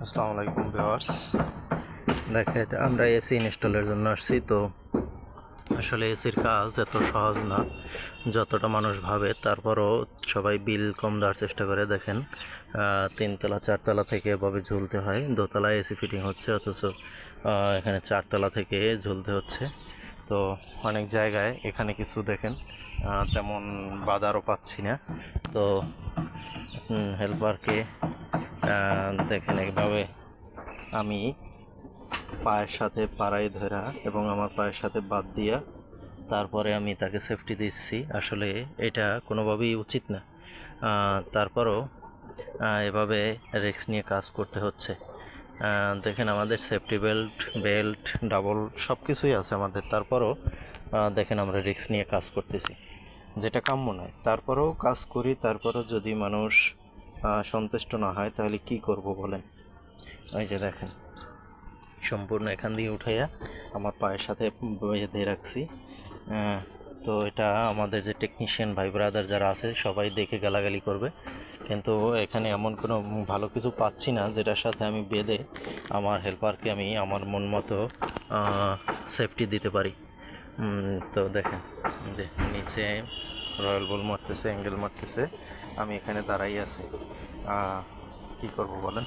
আসসালামু আলাইকুম ভিউয়ার্স। দেখেন আমরা এসি ইনস্টলের জন্য আসছি। তো আসলে এসির কাজ এত সহজ না যতটা মানুষ ভাবে। তারপরও সবাই বিল কম দেওয়ার চেষ্টা করে। দেখেন তিনতলা চারতলা থেকে এভাবে ঝুলতে হয়। দোতলায় এসি ফিটিং হচ্ছে, অথচ এখানে চারতলা থেকে ঝুলতে হচ্ছে। তো অনেক জায়গায় এখানে কিছু দেখেন তেমন বাধারও পাচ্ছি না। তো হেল্পারকে দেখেন এইভাবে আমি পায়ের সাথে পাড়াই ধরা এবং আমার পায়ের সাথে বাদ দিয়া তারপরে আমি তাকে সেফটি দিচ্ছি। আসলে এটা কোনোভাবেই উচিত না। তারপরও এভাবে রিস্ক নিয়ে কাজ করতে হচ্ছে। দেখেন আমাদের সেফটি বেল্ট ডাবল সব কিছুই আছে আমাদের, তারপরও দেখেন আমরা রিস্ক নিয়ে কাজ করতেছি, যেটা কাম্য নয়। তারপরেও কাজ করি, তারপরও যদি মানুষ সন্তুষ্ট না হয় তাহলে কি করব বলেন। এই যে দেখেন সম্পূর্ণ এখান দিয়ে উঠাইয়া আমার পায়ের সাথে বেঁধে রাখছি। তো এটা আমাদের যে টেকনিশিয়ান ভাই ব্রাদার যারা আছে সবাই দেখে গালাগালি করবে, কিন্তু এখানে এমন কোনো ভালো কিছু পাচ্ছি না যেটার সাথে আমি বেঁধে আমার হেল্পারকে আমি আমার মন মতো সেফটি দিতে পারি। তো দেখেন যে নিচে রয়্যাল বল মারতেছে, অ্যাঙ্গেল মারতেছে, আমি এখানে দাঁড়াই আছি। কী করব বলেন।